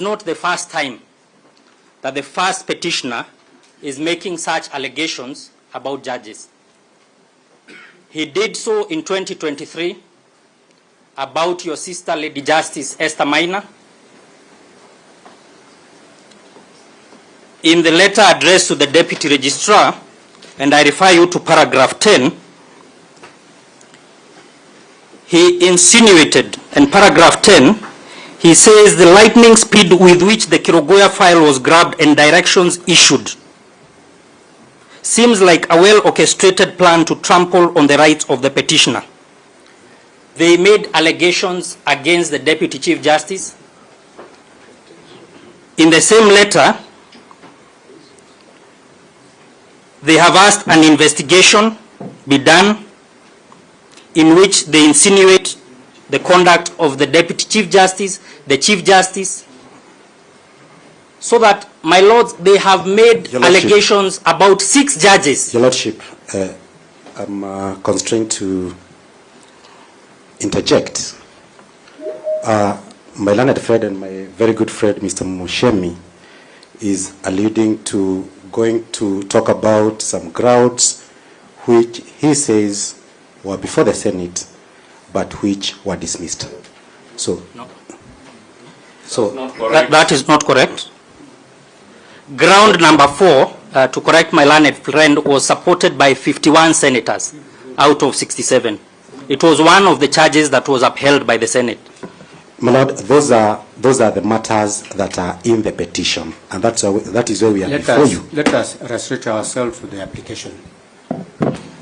Not the first time that the first petitioner is making such allegations about judges. He did so in 2023 about your sister, Lady Justice Esther Maina. In the letter addressed to the Deputy Registrar, and I refer you to paragraph 10, he insinuated, in paragraph 10, he says the lightning speed with which the Kirogoya file was grabbed and directions issued seems like a well-orchestrated plan to trample on the rights of the petitioner. They made allegations against the Deputy Chief Justice. In the same letter, they have asked an investigation be done in which they insinuate the conduct of the Deputy Chief Justice, the Chief Justice, so that, my lords, they have made allegations about 6 judges. Your Lordship, I'm constrained to interject. My learned friend and my very good friend, Mr. Mushemi, is alluding to going to talk about some grounds which he says were before the Senate, but which were dismissed. So, no. That is not correct. Ground number 4, to correct my learned friend, was supported by 51 senators out of 67. It was one of the charges that was upheld by the Senate. My Lord, those are the matters that are in the petition, and that is where we are before you. Let us restrict ourselves to the application.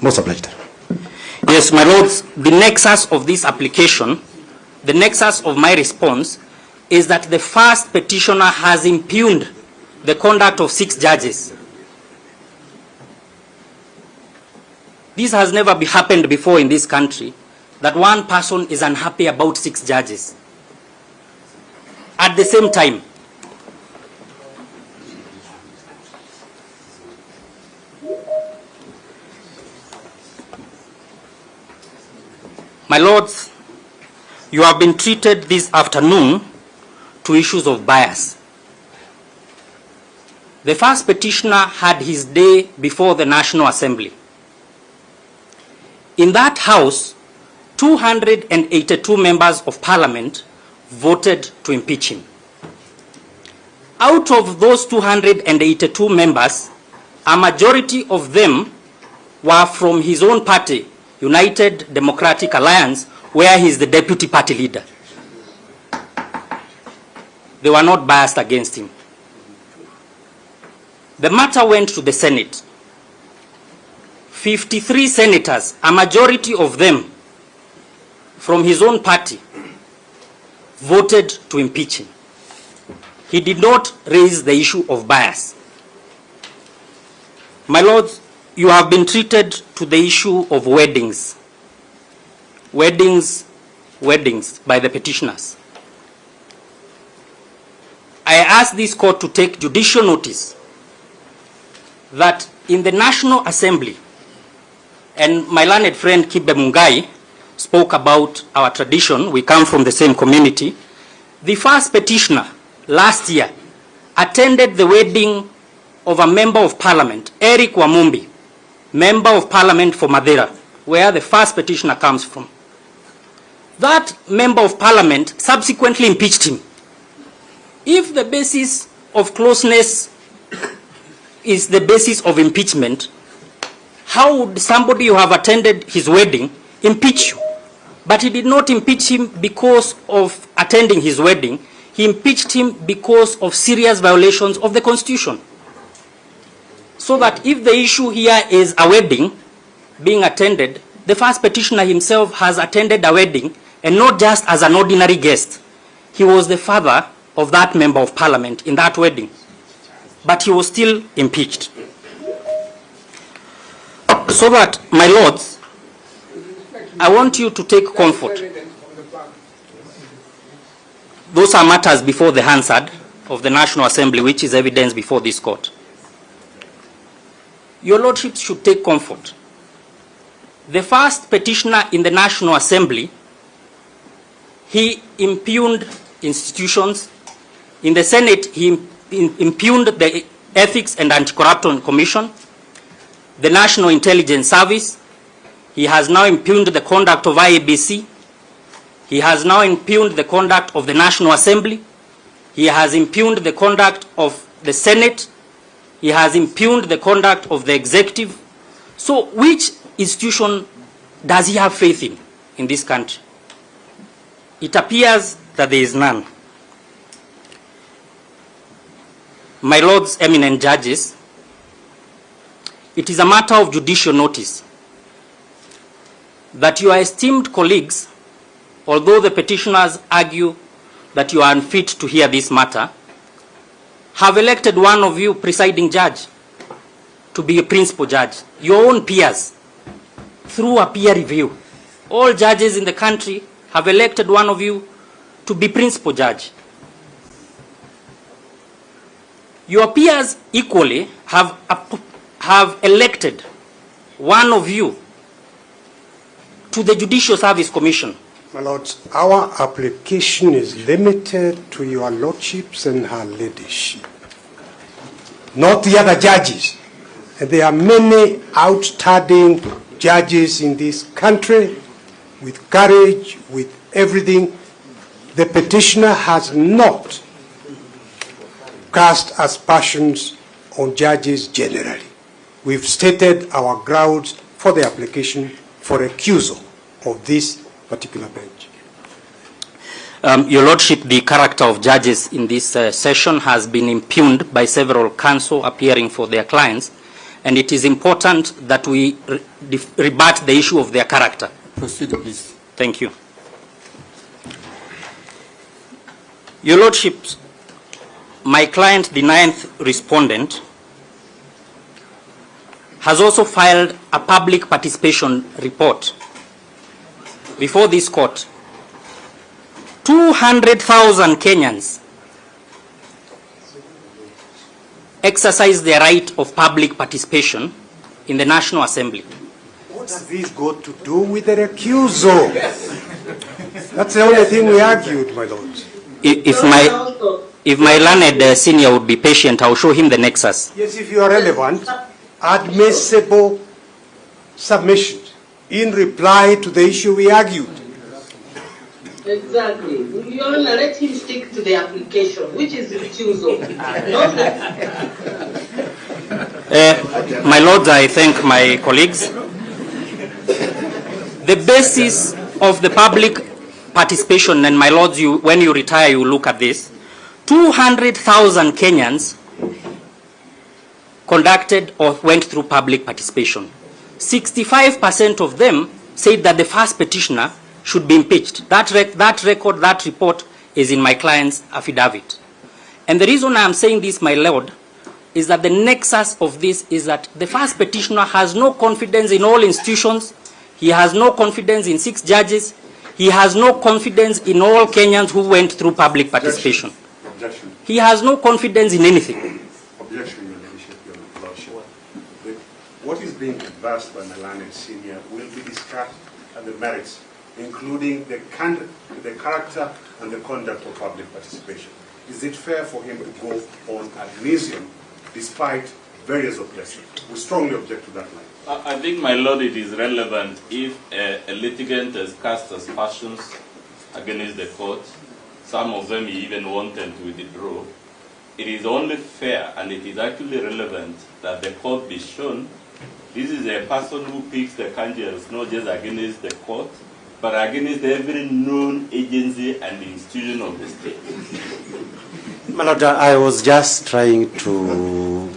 Most obliged. Yes, my lords, the nexus of this application, the nexus of my response, is that the first petitioner has impugned the conduct of 6 judges. This has never happened before in this country, that one person is unhappy about 6 judges. At the same time, my lords, you have been treated this afternoon to issues of bias. The first petitioner had his day before the National Assembly. In that house, 282 members of Parliament voted to impeach him. Out of those 282 members, a majority of them were from his own party, United Democratic Alliance, where he is the deputy party leader. They were not biased against him. The matter went to the Senate. 53 senators, a majority of them from his own party, voted to impeach him. He did not raise the issue of bias. My lords, you have been treated to the issue of weddings. Weddings by the petitioners. I ask this court to take judicial notice that in the National Assembly, and my learned friend Kibe Mungai spoke about our tradition, we come from the same community, the first petitioner last year attended the wedding of a member of parliament, Eric Wamumbi, member of parliament for Madeira, where the first petitioner comes from. That member of parliament subsequently impeached him. If the basis of closeness is the basis of impeachment, how would somebody who have attended his wedding impeach you? But he did not impeach him because of attending his wedding. He impeached him because of serious violations of the Constitution. So that if the issue here is a wedding being attended, the first petitioner himself has attended a wedding, and not just as an ordinary guest. He was the father of that member of parliament in that wedding. But he was still impeached. So that, my lords, I want you to take comfort. Those are matters before the Hansard of the National Assembly, which is evidence before this court. Your lordships should take comfort. The first petitioner in the National Assembly, he impugned institutions, In the Senate, he impugned the Ethics and Anti-Corruption Commission, the National Intelligence Service. He has now impugned the conduct of IEBC. He has now impugned the conduct of the National Assembly. He has impugned the conduct of the Senate. He has impugned the conduct of the executive. So which institution does he have faith in this country? It appears that there is none. My lords, eminent judges, it is a matter of judicial notice that your esteemed colleagues, although the petitioners argue that you are unfit to hear this matter, have elected one of you, presiding judge, to be a principal judge. Your own peers, through a peer review. All judges in the country have elected one of you to be principal judge. Your peers equally have elected one of you to the Judicial Service Commission. My lords, our application is limited to your lordships and her ladyship, not the other judges. And there are many outstanding judges in this country with courage, with everything. The petitioner has not cast aspersions on judges generally. We've stated our grounds for the application for recusal of this particular bench. Your Lordship, the character of judges in this session has been impugned by several counsel appearing for their clients, and it is important that we rebut the issue of their character. Proceed, please. Thank you. Your Lordships, my client, the 9th respondent, has also filed a public participation report before this court. 200,000 Kenyans exercise their right of public participation in the National Assembly. What has this got to do with the recusal? That's the only thing we argued, my lords. If my learned senior would be patient, I'll show him the nexus. Yes, if you are relevant, admissible submissions in reply to the issue we argued. Exactly. You want to let him stick to the application, which is recusal. My lords, I thank my colleagues. The basis of the public participation, and my lords, when you retire, you look at this. 200,000 Kenyans conducted or went through public participation. 65% of them said that the first petitioner should be impeached. That report is in my client's affidavit. And the reason I am saying this, my lord, is that the nexus of this is that the first petitioner has no confidence in all institutions. He has no confidence in 6 judges. He has no confidence in all Kenyans who went through public participation. Objection. He has no confidence in anything. Objection, Your Lordship, Your Lordship. What is being advanced by Melania Senior will be discussed at the merits, including the character and the conduct of public participation. Is it fair for him to go on ad nauseam despite various objections? We strongly object to that line. I think, my lord, it is relevant if a litigant has cast aspersions against the court. Some of them he even wanted to withdraw. It is only fair, and it is actually relevant, that the court be shown this is a person who picks the candles not just against the court, but against every known agency and institution of the state. My lord, I was just trying to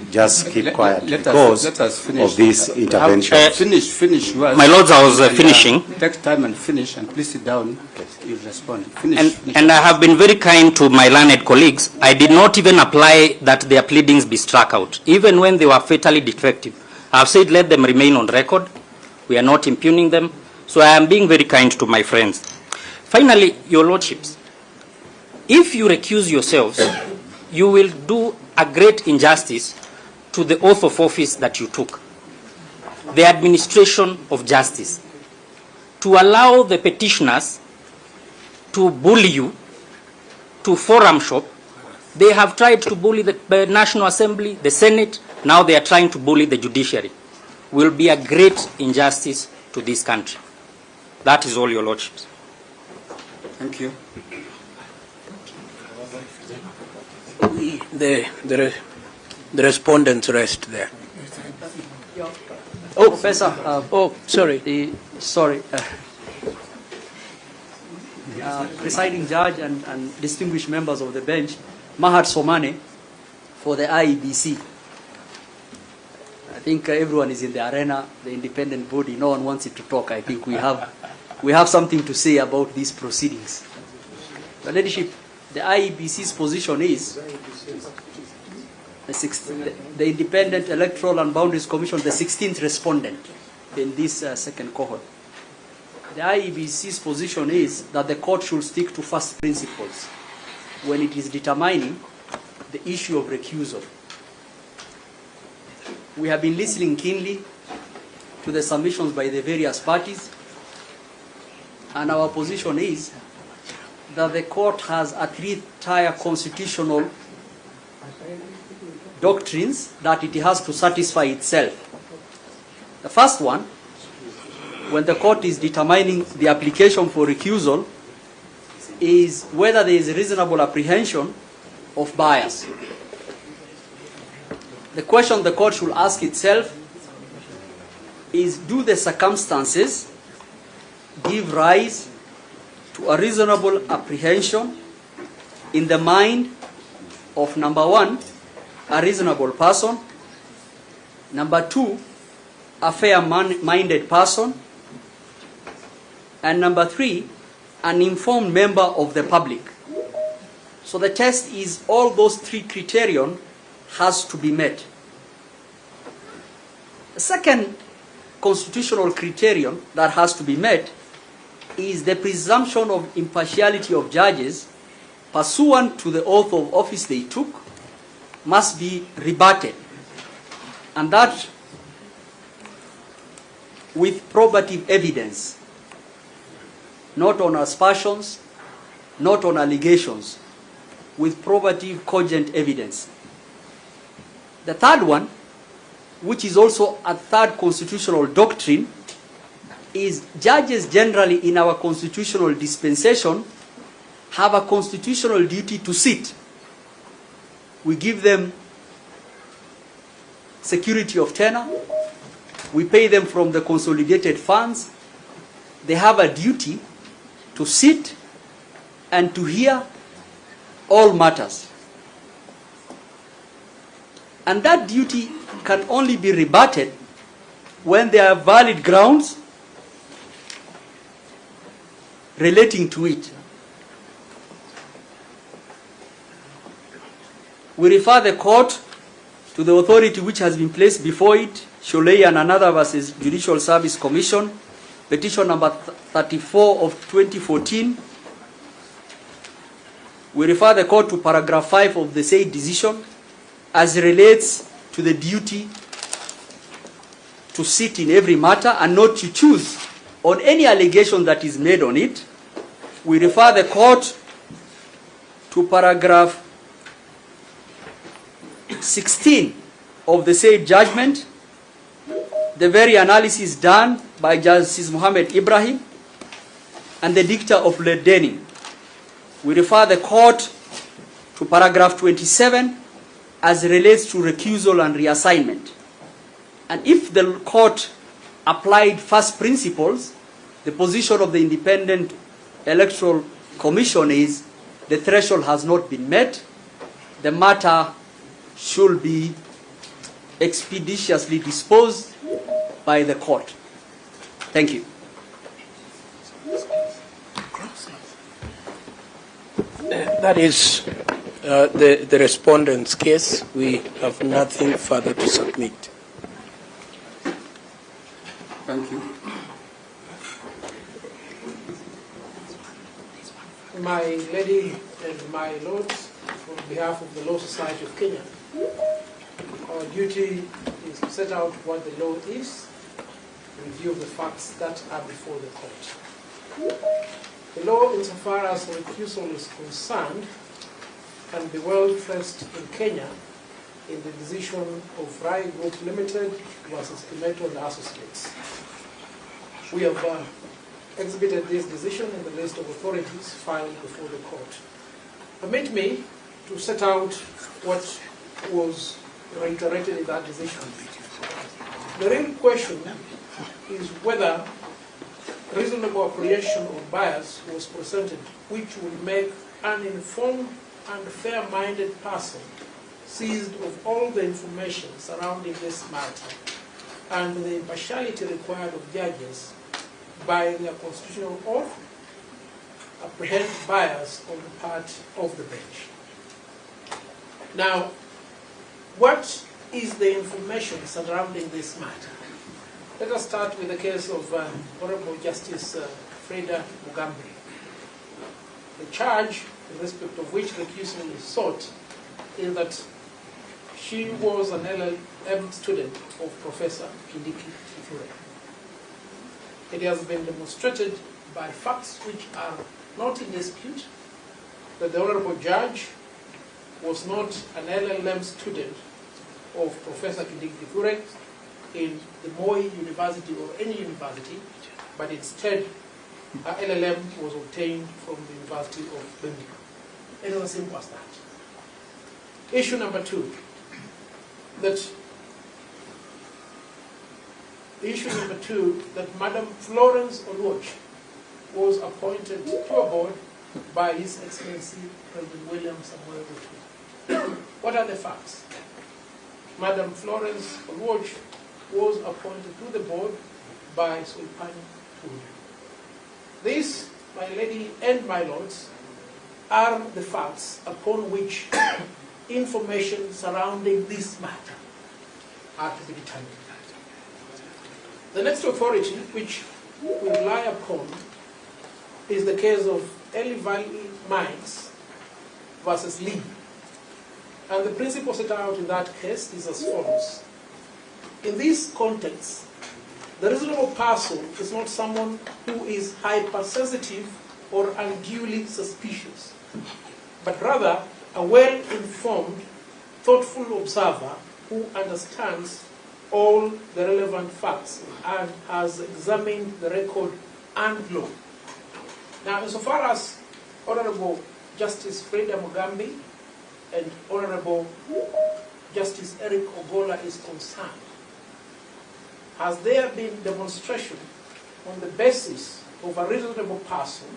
keep quiet because of this intervention. Finish. Well, My lords, I was finishing. Take time and finish, and please sit down. You'll respond. Finish. And I have been very kind to my learned colleagues. I did not even apply that their pleadings be struck out, even when they were fatally defective. I have said let them remain on record. We are not impugning them. So I am being very kind to my friends. Finally, your lordships, if you recuse yourselves, you will do a great injustice to the oath of office that you took, the administration of justice, to allow the petitioners to bully you, to forum shop, They have tried to bully the National Assembly, the Senate, now they are trying to bully the judiciary. Will be a great injustice to this country. That is all, Your Lordships. Thank you. The respondents rest there. Oh, Professor. Sorry. Presiding judge and distinguished members of the bench, Mahat Somane for the IEBC. I think everyone is in the arena, the independent body. No one wants it to talk. I think we have something to say about these proceedings. The leadership, the IEBC's position is the Independent Electoral and Boundaries Commission, the 16th respondent in this second cohort. The IEBC's position is that the court should stick to first principles when it is determining the issue of recusal. We have been listening keenly to the submissions by the various parties, and our position is that the court has a three-tier constitutional doctrines that it has to satisfy itself. The first one, when the court is determining the application for recusal, is whether there is reasonable apprehension of bias. The question the court should ask itself is, do the circumstances give rise to a reasonable apprehension in the mind of, number one, a reasonable person, number two, a fair-minded person, and number three, an informed member of the public. So the test is all those three criterion has to be met. The second constitutional criterion that has to be met is the presumption of impartiality of judges pursuant to the oath of office they took must be rebutted, and that with probative evidence, not on aspersions, not on allegations, with probative cogent evidence. The third one, which is also a third constitutional doctrine, is judges generally in our constitutional dispensation have a constitutional duty to sit. We give them security of tenure. We pay them from the consolidated funds. They have a duty to sit and to hear all matters. And that duty can only be rebutted when there are valid grounds relating to it. We refer the court to the authority which has been placed before it, Sholei and another versus Judicial Service Commission, petition number 34 of 2014. We refer the court to paragraph 5 of the said decision as relates to the duty to sit in every matter and not to choose on any allegation that is made on it. We refer the court to paragraph 16 of the said judgment, the very analysis done by Justice Muhammad Ibrahim and the dicta of Lord Denning. We refer the court to paragraph 27 as relates to recusal and reassignment. And if the court applied first principles, the position of the Independent Electoral Commission is the threshold has not been met. The matter should be expeditiously disposed by the court. Thank you. That is the respondent's case. We have nothing further to submit. Thank you. My lady and my lords, on behalf of the Law Society of Kenya, our duty is to set out what the law is in view of the facts that are before the court. The law, insofar as recusal is concerned, can be well traced in Kenya in the decision of Rai Group Limited versus Kimeto and Associates. We have exhibited this decision in the list of authorities filed before the court. Permit me to set out what was reiterated in that decision. The real question is whether reasonable apprehension of bias was presented which would make an informed and fair-minded person seized of all the information surrounding this matter and the impartiality required of judges by their constitutional oath apprehend bias on the part of the bench. Now, what is the information surrounding this matter? Let us start with the case of Honorable Justice Freda Mugambi. The charge in respect of which recusal is sought is that she was an LLM student of Professor Kindiki. It has been demonstrated by facts which are not in dispute that the Honorable Judge was not an LLM student of Professor Kindiki in the Moi University or any university, but instead her LLM was obtained from the University of Birmingham. It was as simple as that. Issue number two, that Madam Florence Oluoch was appointed to a board by His Excellency President William Samuel Ruto. What are the facts? Madam Florence Oluoch was appointed to the board by Sulpani Tuli. These, my lady and my lords, are the facts upon which information surrounding this matter are to be determined. The next authority which we rely upon is the case of Eli Valley Mines versus Lee. And the principle set out in that case is as follows. In this context, the reasonable person is not someone who is hypersensitive or unduly suspicious, but rather a well-informed, thoughtful observer who understands all the relevant facts and has examined the record and law. Now, insofar as Honorable Justice Freda Mugambi and Honorable Justice Eric Ogola is concerned, has there been demonstration on the basis of a reasonable person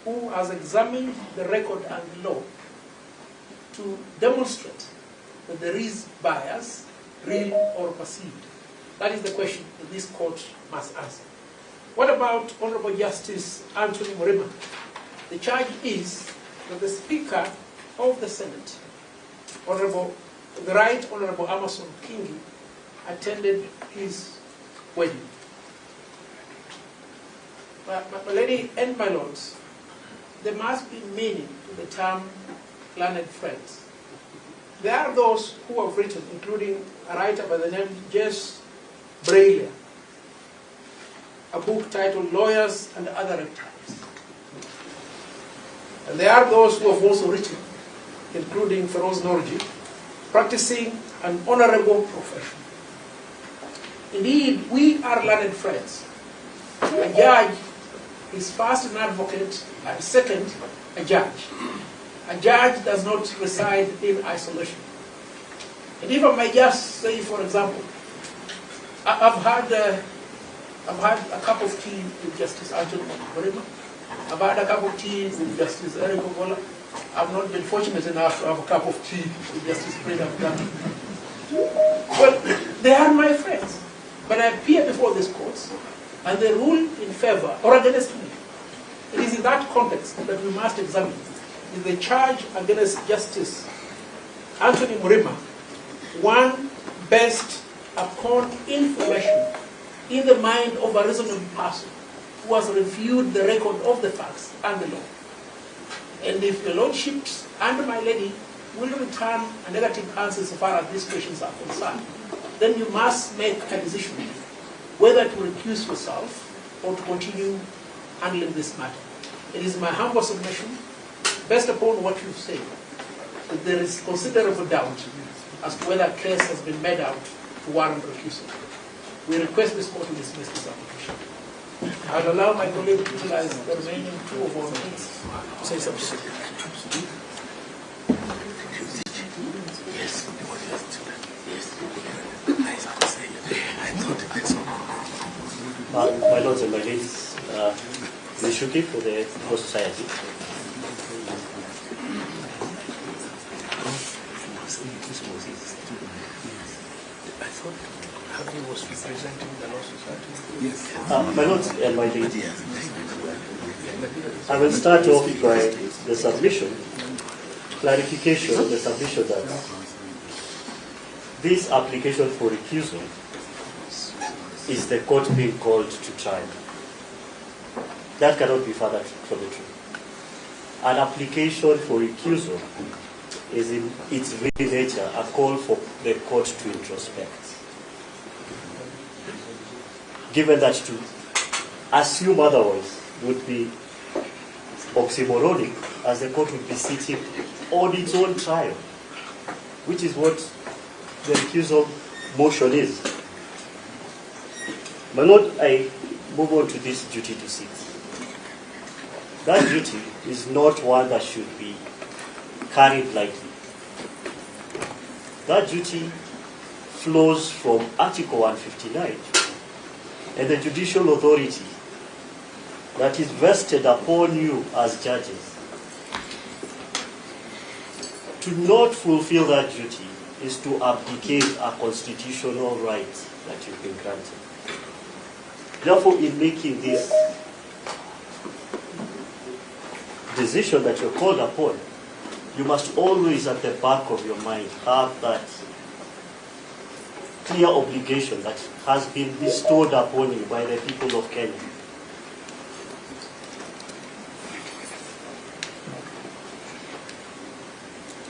who has examined the record and law to demonstrate that there is bias, real or perceived? That is the question that this court must answer. What about Honorable Justice Anthony Murima? The charge is that the Speaker of the Senate, the Right Honorable Amason Kingi, attended his wedding. My lady and my lords, there must be meaning to the term learned friends. There are those who have written, including a writer by the name Jess Brailer, a book titled Lawyers and Other Reptiles. And there are those who have also written, including Feroz Norji, practicing an honorable profession. Indeed, we are learned friends. A judge is first an advocate and second a judge. A judge does not reside in isolation. And if I may just say, for example, I've had a cup of tea with Justice Anthony Murima. I've had a cup of tea with Justice Eric Ogola. I've not been fortunate enough to have a cup of tea with Justice Freda Mugambi. Well, they are my friends. But I appear before these courts, and they rule in favor or against me. It is in that context that we must examine, is the charge against Justice Anthony Murima one based upon information in the mind of a reasonable person who has reviewed the record of the facts and the law. And if your lordships and my lady will return a negative answer so far as these questions are concerned, then you must make a decision whether to recuse yourself or to continue handling this matter. It is my humble submission, based upon what you've said, that there is considerable doubt as to whether a case has been made out to warrant recusal. We request this court to dismiss this application. I'll allow my colleague to utilize the remaining 2 or 4 minutes to say something. My lords and my ladies, Nishuki for the Law Society. Was representing the Law Society? Yes. My lords and my ladies, I will start off by the submission, clarification of the submission that this application for recusal is the court being called to trial. That cannot be further from the truth. An application for recusal is in its very nature a call for the court to introspect. Given that to assume otherwise would be oxymoronic, as the court would be sitting on its own trial, which is what the recusal motion is. My lord, I move on to this duty to sit. That duty is not one that should be carried lightly. That duty flows from Article 159. And the judicial authority that is vested upon you as judges. To not fulfill that duty is to abdicate a constitutional right that you've been granted. Therefore, in making this decision that you're called upon, you must always at the back of your mind have that clear obligation that has been bestowed upon you by the people of Kenya.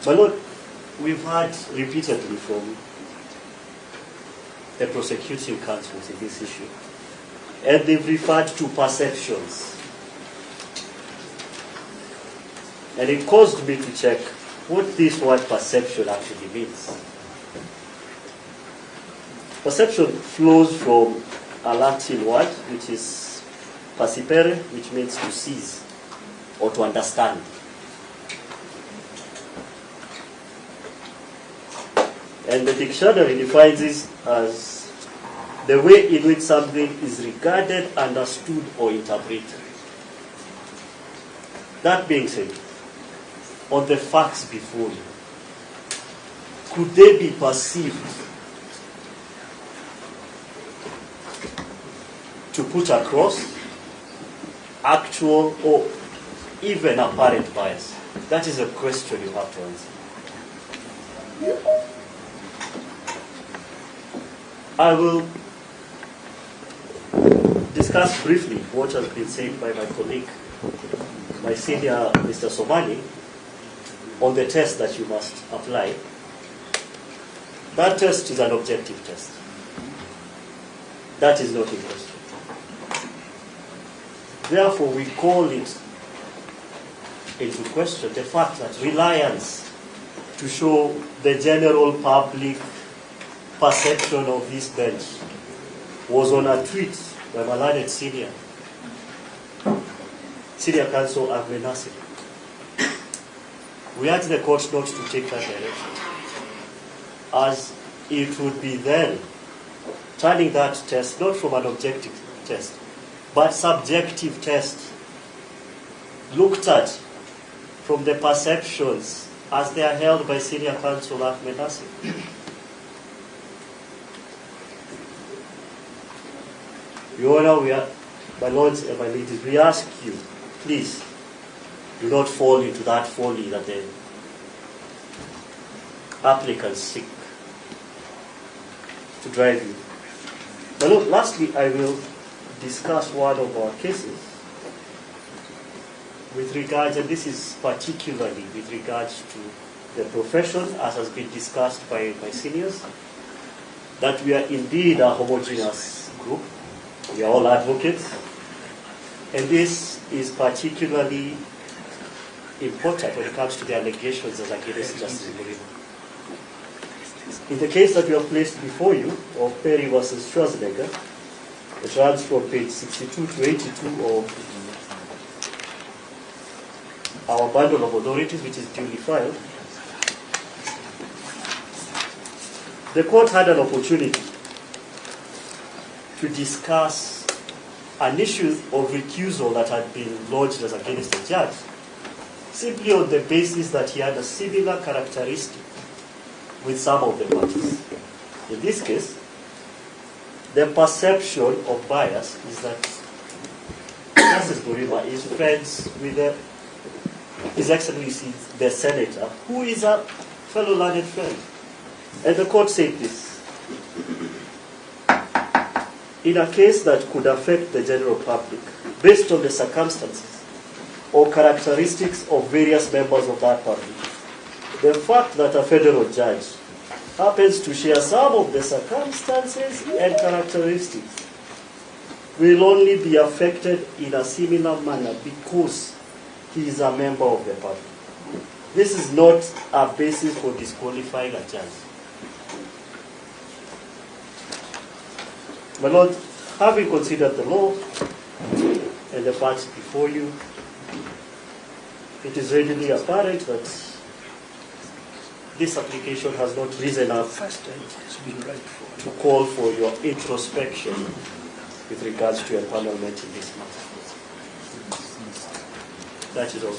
My lord, we've heard repeatedly from the prosecuting counsels in this issue, and they've referred to perceptions. And it caused me to check what this word perception actually means. Perception flows from a Latin word, which is percipere, which means to seize or to understand. And the dictionary defines this as the way in which something is regarded, understood, or interpreted. That being said, on the facts before you, could they be perceived to put across actual or even apparent bias? That is a question you have to answer. I will discuss briefly what has been said by my colleague, my senior Mr. Somani, on the test that you must apply. That test is an objective test. That is not in question. Therefore, we call it into question the fact that reliance to show the general public perception of this bench was on a tweet by my learned senior counsel Agmenasi. We urge the court not to take that direction, as it would be then turning that test not from an objective test, but subjective test, looked at from the perceptions as they are held by senior counsel Agmenasi. Your Honor, my lords and my ladies, we ask you, please, do not fall into that folly that the applicants seek to drive you. My lord, lastly, I will discuss one of our cases with regards, and this is particularly with regards to the profession, as has been discussed by my seniors, that we are indeed a homogeneous group. We are all advocates, and this is particularly important when it comes to the allegations as against Justice Murima. In the case that we have placed before you of Perry versus Schwarzenegger, it runs from page 62 to 82 of our bundle of authorities, which is duly filed. The court had an opportunity to discuss an issue of recusal that had been lodged as against the judge, simply on the basis that he had a similar characteristic with some of the parties. In this case, the perception of bias is that Justice Murima is friends with His Excellency the Senator, who is a fellow learned friend. And the court said this: in a case that could affect the general public, based on the circumstances or characteristics of various members of that public, the fact that a federal judge happens to share some of the circumstances and characteristics will only be affected in a similar manner because he is a member of the public. This is not a basis for disqualifying a judge. My Lord, having considered the law and the facts before you, it is readily apparent that this application has not risen up to call for your introspection with regards to empanelment in this matter. That is all.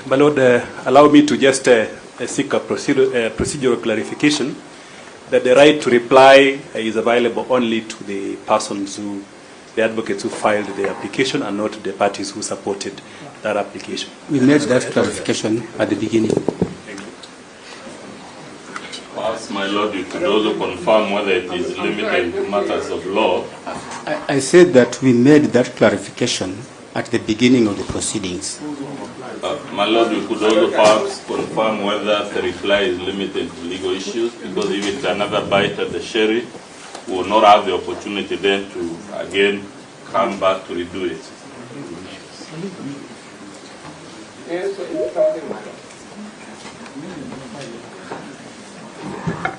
My Lord, allow me to just seek a procedural clarification that the right to reply is available only to the persons who, the advocates who filed the application, and not the parties who supported that application. We made that clarification at the beginning. Perhaps, my Lord, you could also confirm whether it is limited to matters of law. I said that we made that clarification at the beginning of the proceedings. My Lord, you could also perhaps confirm whether the reply is limited to legal issues, because if it's another bite at the cherry, we will not have the opportunity then to again come back to redo it.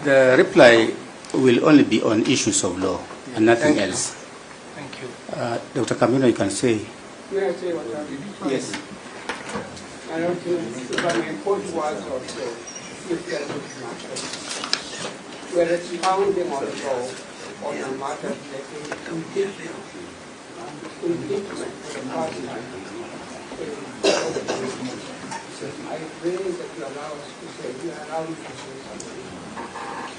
The reply will only be on issues of law and nothing else. Thank you. Dr. Kamino, you can say. May I say what I mean? Yes. I don't think, but my point was also, if there is a matter, we're expounding on the law on a matter relating to impeachment of the party. I pray that you allow us to say, you allow me to say something.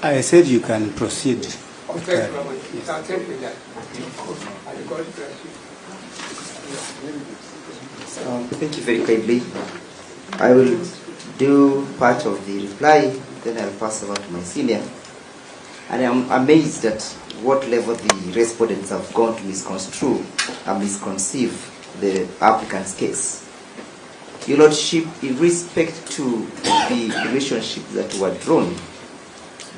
I said you can proceed. Okay, yes. I'll take with that. And God bless you. Thank you very kindly. I will do part of the reply, then I'll pass over to my senior. And I'm amazed at what level the respondents have gone to misconstrue and misconceive the applicant's case. Your Lordship, in respect to the relationship that were drawn,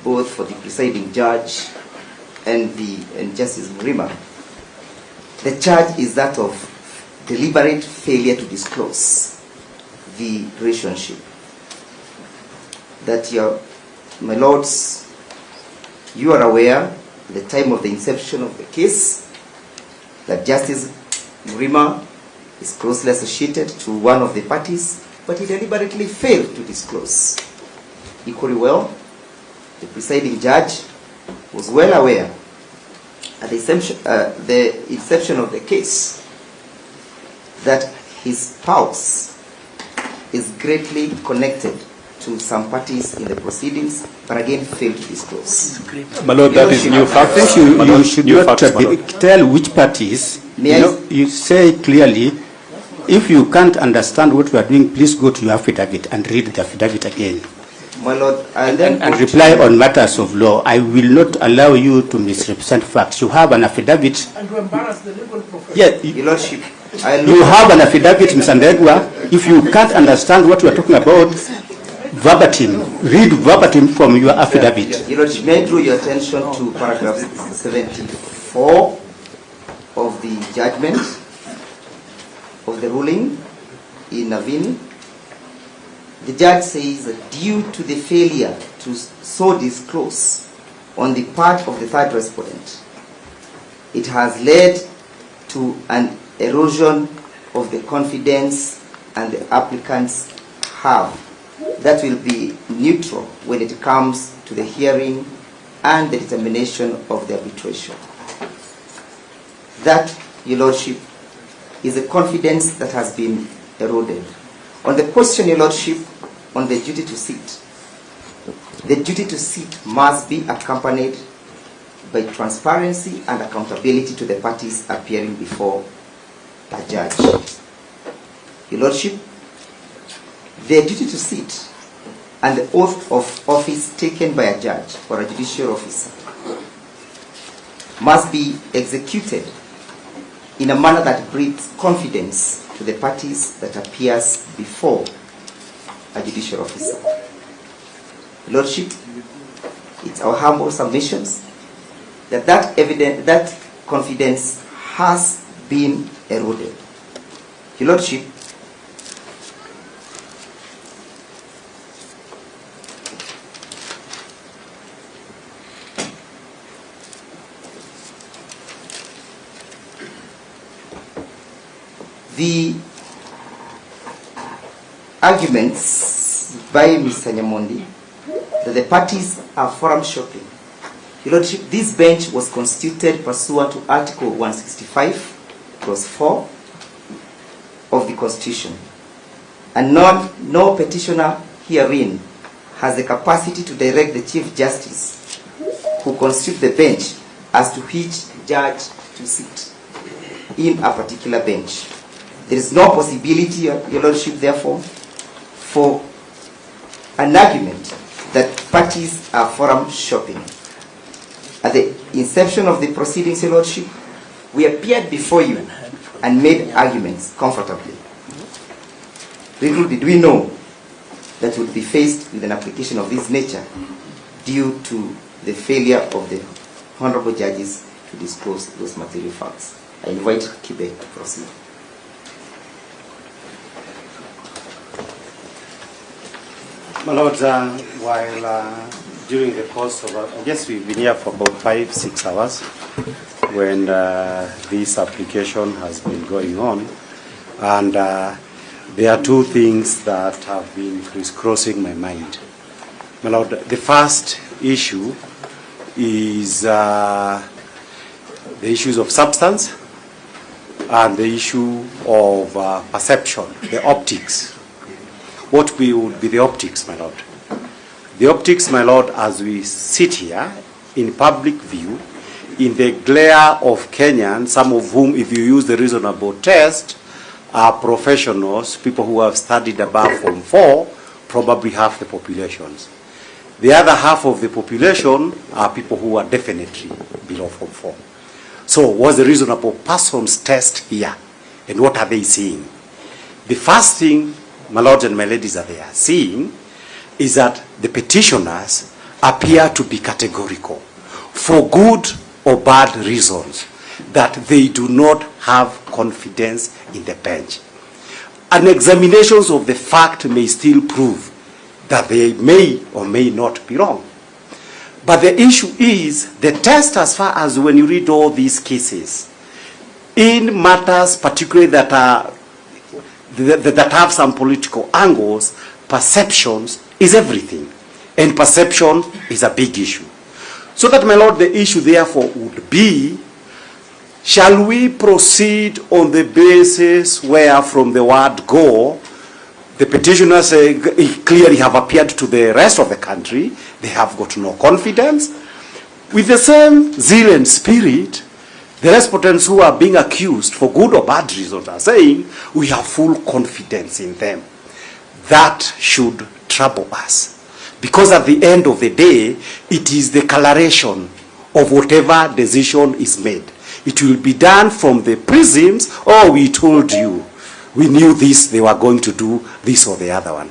both for the presiding judge and Justice Murima, the charge is that of deliberate failure to disclose the relationship. That my lords, you are aware at the time of the inception of the case that Justice Murima is closely associated to one of the parties, but he deliberately failed to disclose. Equally well, the presiding judge was well aware at the inception of the case that his spouse is greatly connected to some parties in the proceedings, but again failed to disclose. My Lord, that is new facts. I think you should not tell which parties. You say clearly, if you can't understand what we are doing, please go to your affidavit and read the affidavit again. My Lord, and reply on matters of law. I will not allow you to misrepresent facts. You have an affidavit. And to embarrass the legal profession. Yes, Your Lordship, you have an affidavit, Mr. Ndegwa. If you can't understand what we are talking about, verbatim, read verbatim from your affidavit. Your Lordship, may I draw your attention to paragraph 74 of the judgment, of the ruling in Navini, the judge says that due to the failure to so disclose on the part of the third respondent, it has led to an erosion of the confidence and the applicants have that will be neutral when it comes to the hearing and the determination of the arbitration. That, Your Lordship, is a confidence that has been eroded. On the question, Your Lordship, on the duty to sit, the duty to sit must be accompanied by transparency and accountability to the parties appearing before a judge. Your Lordship, the duty to sit and the oath of office taken by a judge or a judicial officer must be executed in a manner that breeds confidence to the parties that appears before a judicial officer. Your Lordship, it's our humble submissions that that confidence has been eroded. Your Lordship, the arguments by Mr. Nyamondi that the parties are forum shopping. Your Lordship, this bench was constituted pursuant to Article 165, Clause 4 of the Constitution, and no petitioner herein has the capacity to direct the Chief Justice who constitutes the bench as to which judge to sit in a particular bench. There is no possibility, Your Lordship, therefore, for an argument that parties are forum shopping. At the inception of the proceedings, Your Lordship, we appeared before you and made arguments comfortably. Little did we know that we would be faced with an application of this nature due to the failure of the honorable judges to disclose those material facts. I invite Kibe to proceed. My Lord, while during the course of, I guess we've been here for about 5-6 hours when this application has been going on, and there are two things that have been crisscrossing my mind. My Lord, the first issue is the issues of substance and the issue of perception, the optics. What would be the optics, my Lord? The optics, my Lord, as we sit here in public view, in the glare of Kenyans, some of whom, if you use the reasonable test, are professionals, people who have studied above Form 4, probably half the populations. The other half of the population are people who are definitely below Form 4. So what's the reasonable person's test here? And what are they seeing? The first thing, my lords and my ladies, that they are seeing is that the petitioners appear to be categorical for good or bad reasons, that they do not have confidence in the bench. And examinations of the fact may still prove that they may or may not be wrong. But the issue is the test, as far as when you read all these cases, in matters particularly that have some political angles, perceptions is everything. And perception is a big issue. So that, my Lord, the issue therefore would be, shall we proceed on the basis where from the word go, the petitioners clearly have appeared to the rest of the country, they have got no confidence. With the same zeal and spirit, the respondents who are being accused for good or bad reasons are saying, we have full confidence in them. That should trouble us. Because at the end of the day, it is the coloration of whatever decision is made. It will be done from the prisms, oh, we told you, we knew this, they were going to do this or the other one.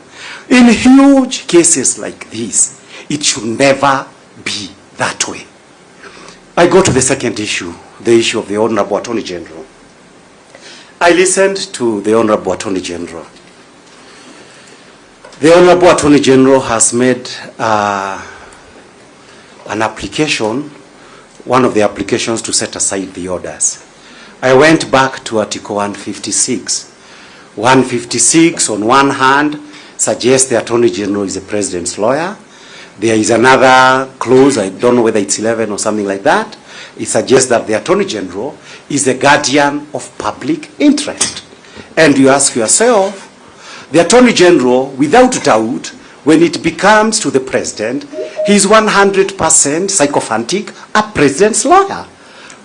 In huge cases like this, it should never be that way. I go to the second issue, the issue of the Honorable Attorney General. I listened to the Honorable Attorney General. The Honorable Attorney General has made an application, one of the applications to set aside the orders. I went back to Article 156. 156, on one hand, suggests the Attorney General is the President's lawyer. There is another clause, I don't know whether it's 11 or something like that. It suggests that the Attorney General is the guardian of public interest. And you ask yourself, the Attorney General, without doubt, when it becomes to the President, he's 100% sycophantic, a President's lawyer.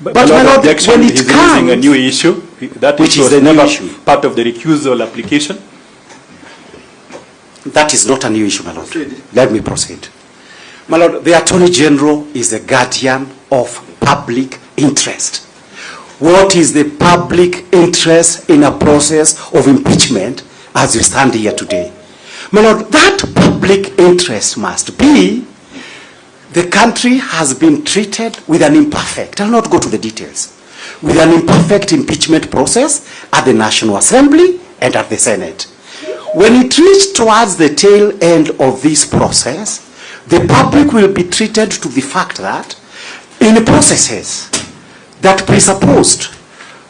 But my Lord, when it comes, raising a new issue, that which is the never new issue, part of the recusal application. That is not a new issue, my Lord. Let me proceed. My Lord, the Attorney General is the guardian of public interest. What is the public interest in a process of impeachment as we stand here today? My Lord, that public interest must be the country has been treated with an imperfect, I'll not go to the details, with an imperfect impeachment process at the National Assembly and at the Senate. When it reaches towards the tail end of this process, the public will be treated to the fact that in processes that presupposed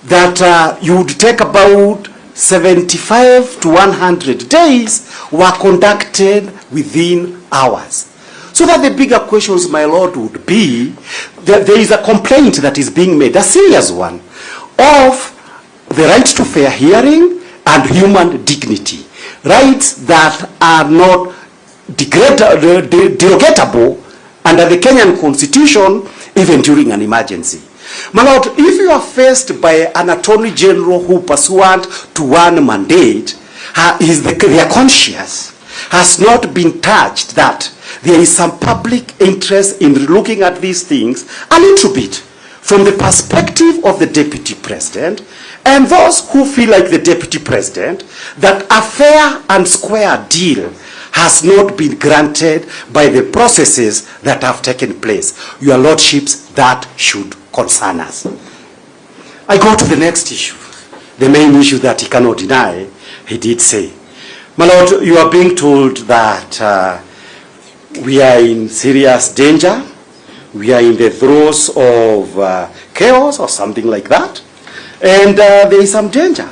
that you would take about 75 to 100 days were conducted within hours. So that the bigger questions, my Lord, would be that there is a complaint that is being made, a serious one, of the right to fair hearing and human dignity. Rights that are not derogatable under the Kenyan Constitution, even during an emergency. My Lord, if you are faced by an Attorney General who, pursuant to one mandate, their conscience has not been touched, that there is some public interest in looking at these things a little bit from the perspective of the Deputy President, and those who feel like the Deputy President, that a fair and square deal has not been granted by the processes that have taken place. Your Lordships, that should concern us. I go to the next issue, the main issue that he cannot deny, he did say. My Lord, you are being told that we are in serious danger, we are in the throes of chaos or something like that, and there is some danger.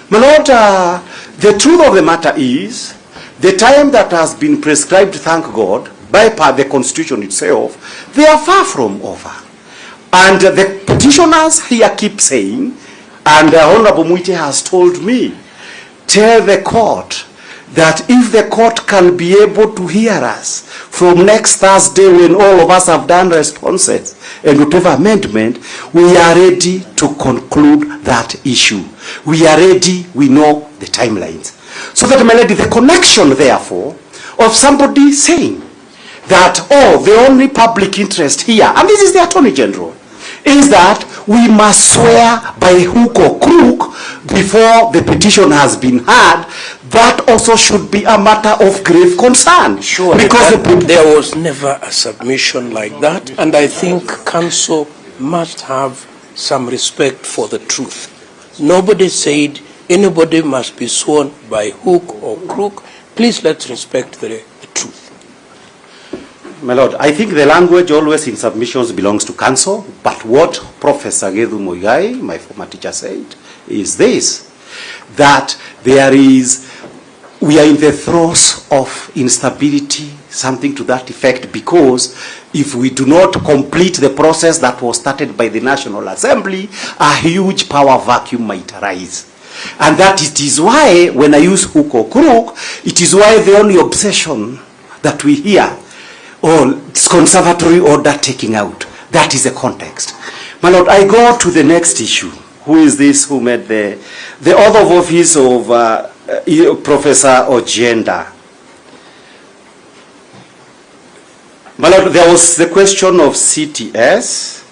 My Lord, the truth of the matter is, the time that has been prescribed, thank God, by the Constitution itself, they are far from over. And the petitioners here keep saying, and Honorable Muite has told me, tell the court that if the court can be able to hear us from next Thursday when all of us have done responses and whatever amendment, we are ready to conclude that issue. We are ready, we know the timelines. So that, my lady, the connection, therefore, of somebody saying that, oh, the only public interest here, and this is the Attorney General, is that we must swear by hook or crook before the petition has been heard, that also should be a matter of grave concern. Sure, because there was never a submission like that, and I think Council must have some respect for the truth. Nobody said anybody must be sworn by hook or crook. Please let's respect the truth. My Lord, I think the language always in submissions belongs to Council, but what Professor Gedhu Muigai, my former teacher, said is this, that we are in the throes of instability, something to that effect, because if we do not complete the process that was started by the National Assembly, a huge power vacuum might arise. And that it is why, when I use hook or crook, it is why the only obsession that we hear, Conservatory order taking out. That is the context. My Lord, I go to the next issue. Who is this who made the oath of office of Professor Ojenda? My Lord, there was the question of CTS.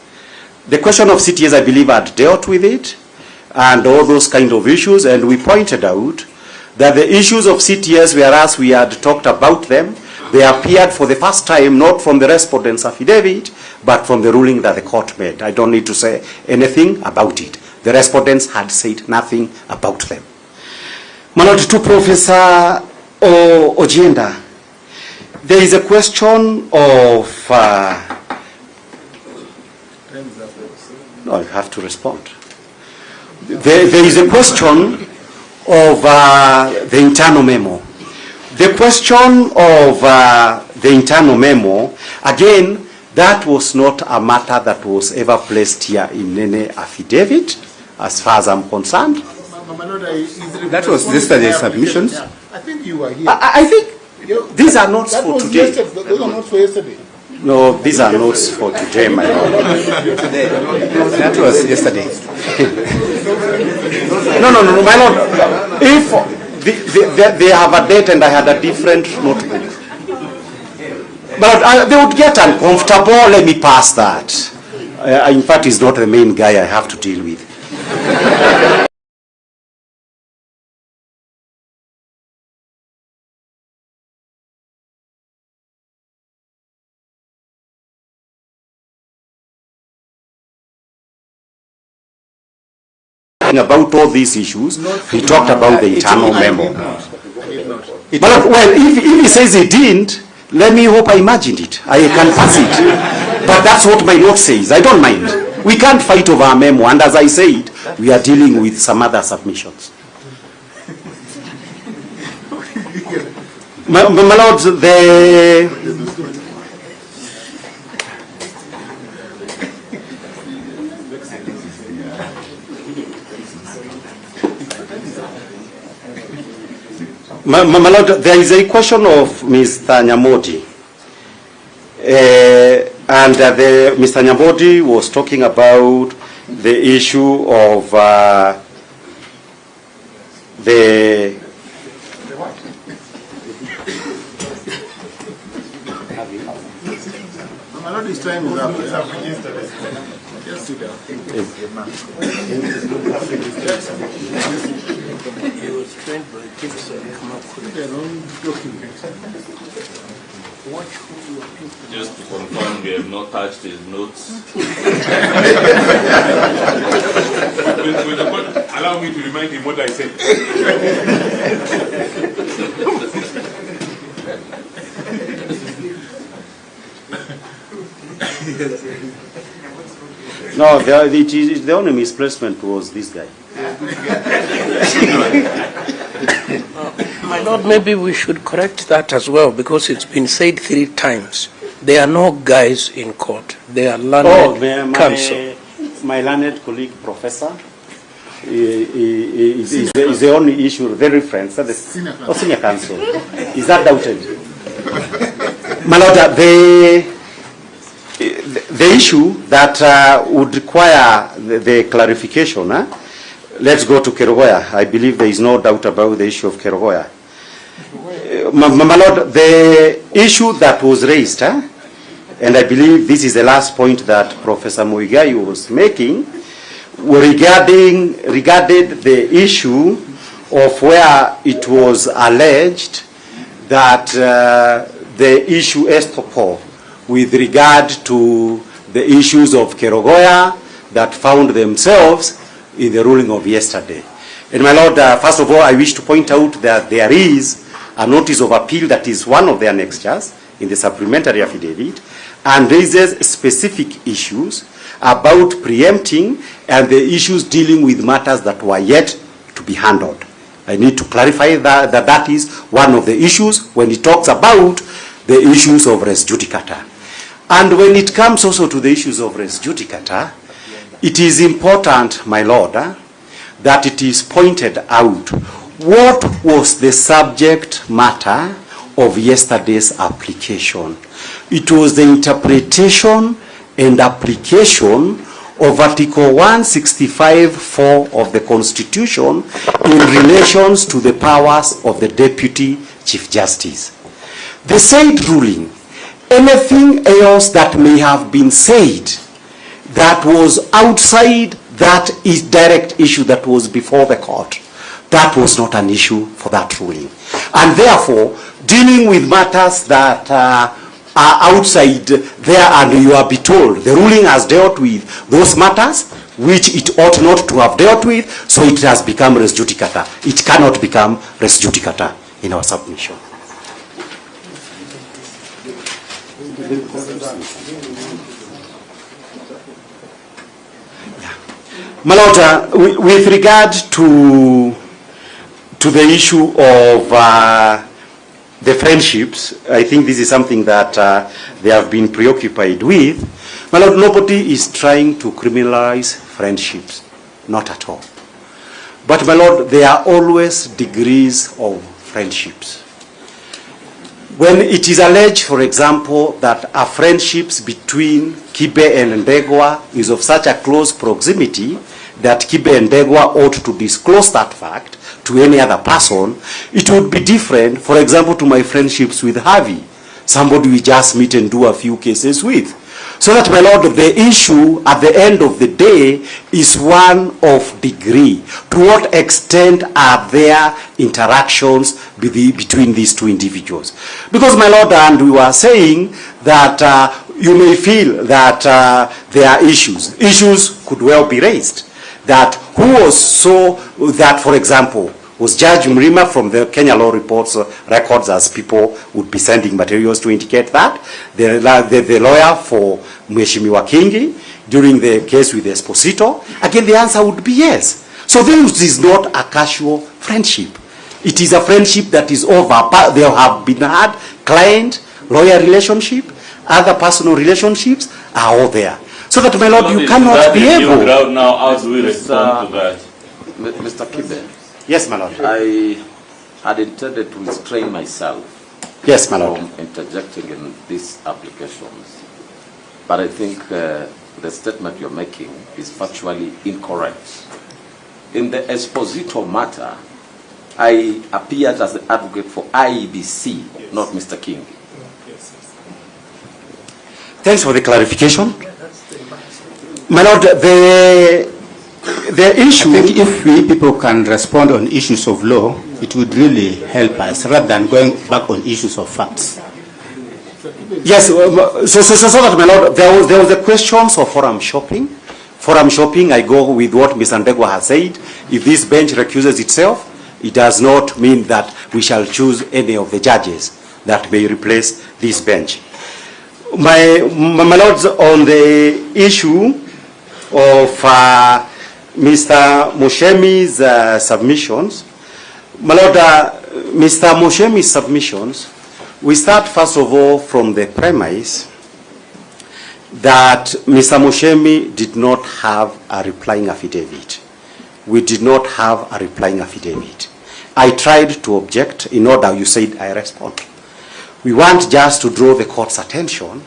The question of CTS, I believe, had dealt with it, and all those kind of issues, and we pointed out that the issues of CTS, whereas we had talked about them, they appeared for the first time not from the respondent's affidavit, but from the ruling that the court made. I don't need to say anything about it. the respondents had said nothing about them. My Lord, to Professor Ojienda, there is a question of... no, I have to respond. There is a question of the internal memo. The question of the internal memo, again, that was not a matter that was ever placed here in any affidavit, as far as I'm concerned. That was yesterday's submissions. I think you were here. I think these are notes for today. Those are notes for yesterday. No, these are notes for today, my lord. That was yesterday. No, my lord. If they have a date and I had a different notebook, but they would get uncomfortable. Let me pass that. In fact, he's not the main guy I have to deal with. About all these issues, he talked about the internal memo. But well, if he says he didn't, let me hope I imagined it. I can pass it. But that's what my note says. I don't mind. We can't fight over a memo, and as I said, we are dealing with some other submissions. My lord, My lord, there is a question of Mr. Nyamodi. Mr. Nyamodi was talking about the issue of the... My lord, this time is up. Just sit down. He was trained by Petition. Just to confirm, we have not touched his notes. Allow me to remind him what I said. No, the only misplacement was this guy. My lord, maybe we should correct that as well, because it's been said 3 times. There are no guys in court. They are learned counsel. My learned colleague, professor, is the only issue, the reference, senior counsel. Is that doubted? My lord, the issue that would require the clarification, let's go to Kerogoya. I believe there is no doubt about the issue of Kerogoya. My lord, the issue that was raised, and I believe this is the last point that Professor Muigai was making, regarded the issue of where it was alleged that the issue estoppel with regard to the issues of Kerogoya that found themselves in the ruling of yesterday. And my lord, first of all, I wish to point out that there is a notice of appeal that is one of the annexures in the supplementary affidavit and raises specific issues about preempting and the issues dealing with matters that were yet to be handled. I need to clarify that is one of the issues when it talks about the issues of res judicata. And when it comes also to the issues of res judicata, it is important, my lord, that it is pointed out what was the subject matter of yesterday's application. It was the interpretation and application of Article 165(4) of the Constitution in relations to the powers of the Deputy Chief Justice. The said ruling, anything else that may have been said that was outside that is direct issue that was before the court, that was not an issue for that ruling. And therefore, dealing with matters that are outside there and you are be told the ruling has dealt with those matters, which it ought not to have dealt with, so it has become res judicata. It cannot become res judicata in our submission. My Lord, with regard to the issue of the friendships, I think this is something that they have been preoccupied with. My Lord, nobody is trying to criminalize friendships, not at all. But my Lord, there are always degrees of friendships. When it is alleged, for example, that a friendships between Kibe and Ndegwa is of such a close proximity that Kibe and Ndegwa ought to disclose that fact to any other person, it would be different, for example, to my friendships with Harvey, somebody we just meet and do a few cases with. So that, my Lord, the issue at the end of the day is one of degree. To what extent are there interactions between these two individuals? Because, my Lord, and we were saying that you may feel that there are issues. Issues could well be raised. That who was so that, for example, was Judge Mrima from the Kenya Law Reports records, as people would be sending materials to indicate that, the lawyer for Mheshimiwa Kingi during the case with Esposito? Again, the answer would be yes. So this is not a casual friendship. It is a friendship that is over. There have been had client-lawyer relationship, other personal relationships are all there. So that, my Lord, you cannot be able. Now, how do we respond to that? Mr. Kibe. Yes, my Lord. I had intended to restrain myself. Yes, my Lord. From interjecting in these applications. But I think the statement you're making is factually incorrect. In the Esposito matter, I appeared as the advocate for IEBC, yes, not Mr. King. Yes. Thanks for the clarification. My Lord, the issue... I think if we people can respond on issues of law, it would really help us, rather than going back on issues of facts. Yes, so that, my Lord, there was the questions of forum shopping. Forum shopping, I go with what Mr. Ndegwa has said. If this bench recuses itself, it does not mean that we shall choose any of the judges that may replace this bench. My Lords, on the issue of Mr. Mushemi's submissions, my Lord, Mr. Mushemi's submissions, we start first of all from the premise that Mr. Mushemi did not have a replying affidavit. We did not have a replying affidavit. I tried to object. In order, you said I respond. We want just to draw the court's attention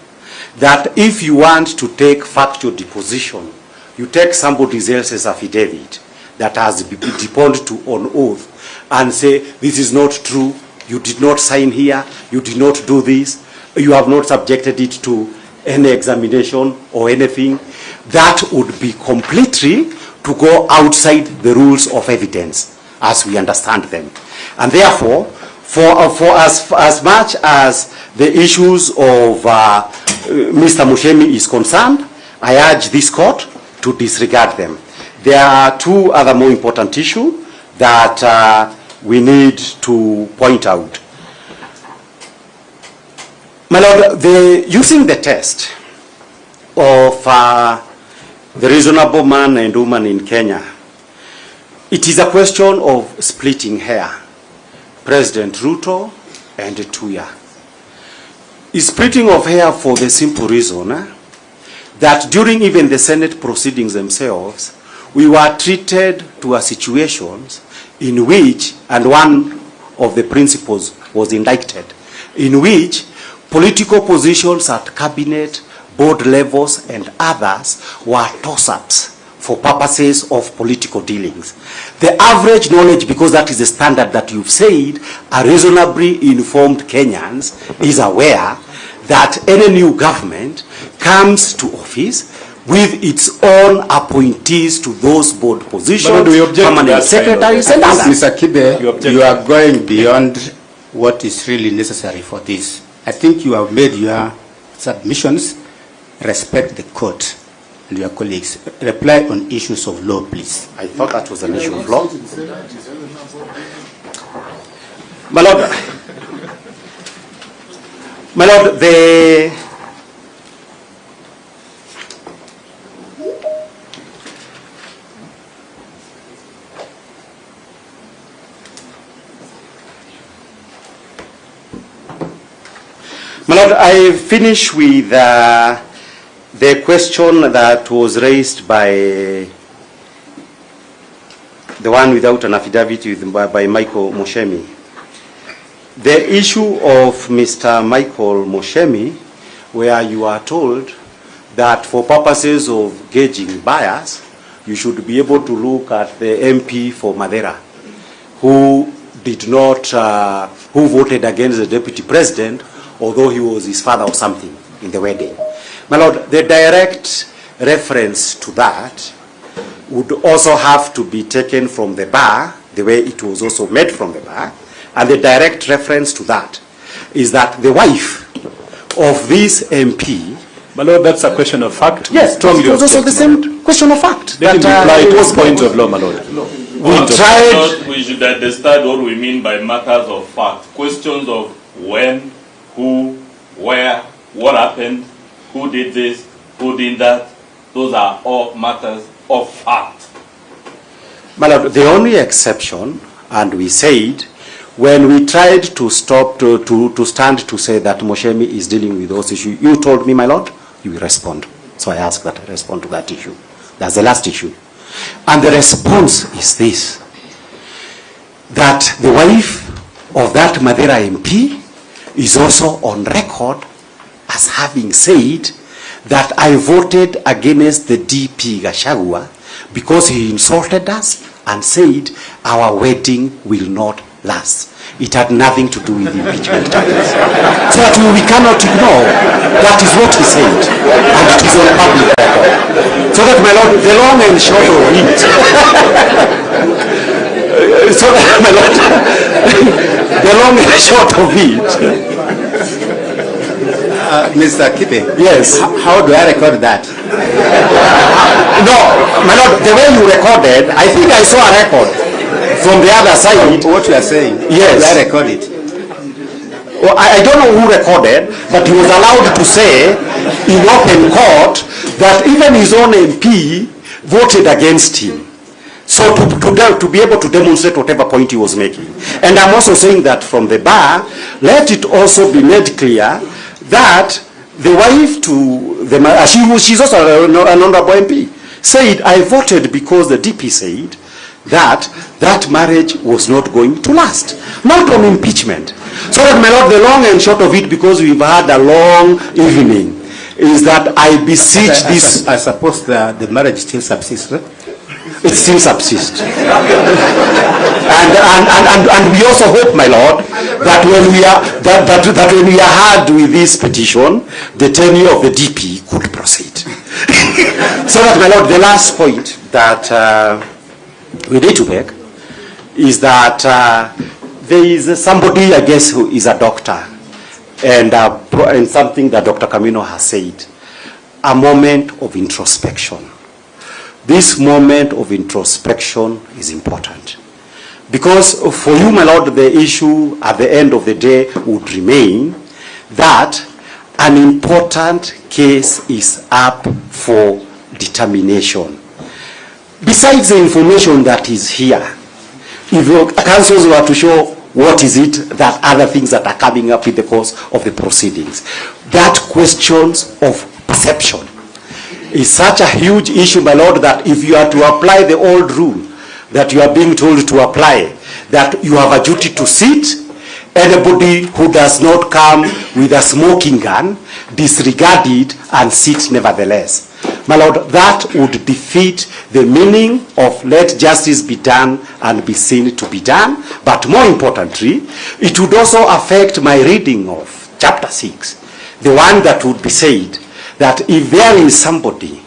that if you want to take factual deposition, you take somebody else's affidavit that has been deposed to on oath and say, this is not true, you did not sign here, you did not do this, you have not subjected it to any examination or anything, that would be completely to go outside the rules of evidence as we understand them. And therefore, for as much as the issues of Mr. Mushemi is concerned, I urge this court to disregard them. There are two other more important issues that we need to point out. My Lord, using the test of the reasonable man and woman in Kenya, it is a question of splitting hair. President Ruto and Tuya. Is splitting of hair for the simple reason that during even the Senate proceedings themselves, we were treated to a situations in which, and one of the principals was indicted, in which political positions at cabinet, board levels, and others were toss-ups for purposes of political dealings. The average knowledge, because that is the standard that you've said, a reasonably informed Kenyans is aware that any new government comes to office with its own appointees to those board positions, permanent secretaries, and others. Mr. Kibe, you are going beyond what is really necessary for this. I think you have made your submissions. Respect the court. and your colleagues reply on issues of law, please. I thought that was an issue of law. My Lord, I finish with the question that was raised by the one without an affidavit by Michael Moshemi. The issue of Mr. Michael Moshemi, where you are told that for purposes of gauging bias, you should be able to look at the MP for Madeira, who did not, who voted against the deputy president, although he was his father or something in the wedding. My Lord, the direct reference to that would also have to be taken from the bar, the way it was also made from the bar, and the direct reference to that is that the wife of this MP... My Lord, that's a question of fact. Yes, it was also the same question of fact. They didn't reply to the point of law, my Lord. We should understand what we mean by matters of fact. Questions of when, who, where, what happened, who did this, who did that. Those are all matters of fact. My Lord, the only exception, and we said, when we tried to stop, to stand to say that Moshemi is dealing with those issues, you told me, my Lord, you will respond. So I asked that I respond to that issue. That's the last issue. And the response is this, that the wife of that Madeira MP is also on record as having said that I voted against the DP Gachagua because he insulted us and said our wedding will not last. It had nothing to do with impeachment trials. So that we cannot ignore that is what he said, and it is on public record. So that, my Lord, the long and short of it, so that, my Lord, the long and short of it, Mr. Kibe, yes. How do I record that? No, my Lord, the way you recorded, I think I saw a record from the other side. What you are saying? Yes. How do I record it? Well, I don't know who recorded, but he was allowed to say in open court that even his own MP voted against him. So to be able to demonstrate whatever point he was making. And I'm also saying that from the bar, let it also be made clear that the wife to the she's also an honorable MP, said, I voted because the DP said that that marriage was not going to last. Not on impeachment. So that, my Lord, the long and short of it, because we've had a long evening, is that I beseech this... I suppose the marriage still subsists, right? It still subsists. and we also hope, my Lord, that when we are that when we are hard with this petition, the tenure of the DP could proceed. So that, my Lord, the last point that we need to make is that there is somebody, I guess, who is a doctor, and something that Dr. Camino has said, a moment of introspection. This moment of introspection is important. Because for you, my Lord, the issue at the end of the day would remain that an important case is up for determination. Besides the information that is here, if your councils were to show what is it that other things that are coming up in the course of the proceedings, that questions of perception is such a huge issue, my Lord, that if you are to apply the old rule that you are being told to apply, that you have a duty to sit, anybody who does not come with a smoking gun, disregard it and sit nevertheless. My Lord, that would defeat the meaning of let justice be done and be seen to be done. But more importantly, it would also affect my reading of chapter 6, the one that would be said that if there is somebody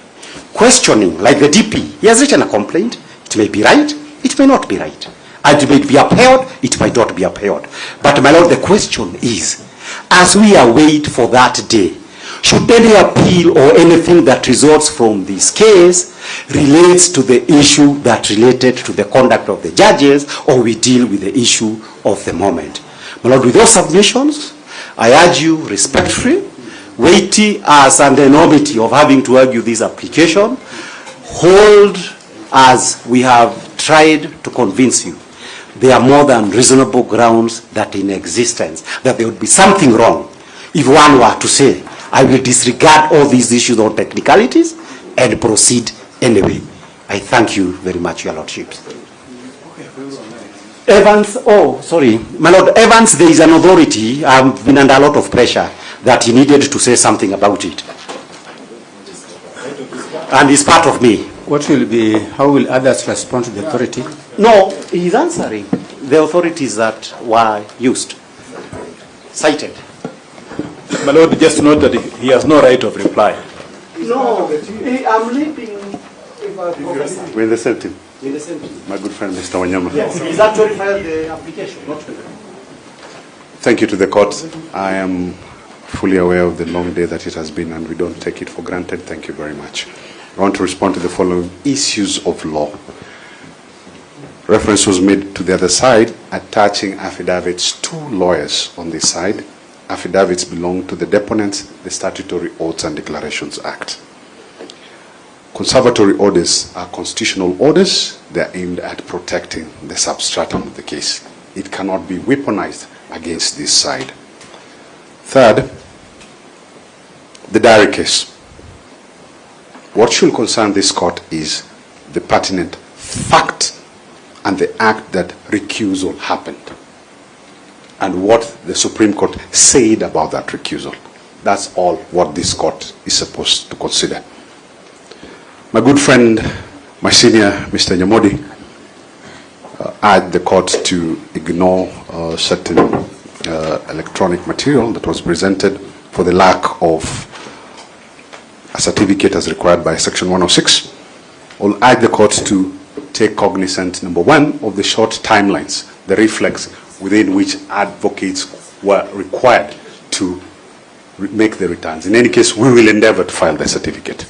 questioning, like the DP, he has written a complaint, it may be right, it may not be right. And it may be upheld, it might not be upheld. But my Lord, the question is, as we await for that day, should any appeal or anything that results from this case relates to the issue that related to the conduct of the judges, or we deal with the issue of the moment. My Lord, with those submissions, I urge you respectfully, weighty as an enormity of having to argue this application, hold as we have tried to convince you. There are more than reasonable grounds that in existence, that there would be something wrong if one were to say, I will disregard all these issues or technicalities and proceed anyway. I thank you very much, Your Lordships. Evans, oh, sorry. My Lord, Evans, there is an authority. I've been under a lot of pressure that he needed to say something about it. And it's part of me. What will be, how will others respond to the authority? No, he's answering the authorities that were used, cited. My Lord, just note that he has no right of reply. No, I'm leaving. We're in the same team. In the same team. My good friend, Mr. Wanyama. Yes, he's actually filed the application, not me. Thank you to the court. I am fully aware of the long day that it has been, and we don't take it for granted. Thank you very much. I want to respond to the following issues of law. Reference was made to the other side, attaching affidavits to lawyers on this side. Affidavits belong to the deponents, the Statutory Oaths and Declarations Act. Conservatory orders are constitutional orders. They are aimed at protecting the substratum of the case. It cannot be weaponized against this side. Third, the diary case. What should concern this court is the pertinent fact and the act that recusal happened, and what the Supreme Court said about that recusal. That's all what this court is supposed to consider. My good friend, my senior, Mr. Nyamodi, urged the court to ignore certain electronic material that was presented for the lack of a certificate as required by Section 106. I'll urge the court to take cognizance, number one, of the short timelines, the reflex within which advocates were required to make the returns. In any case, we will endeavor to file the certificate.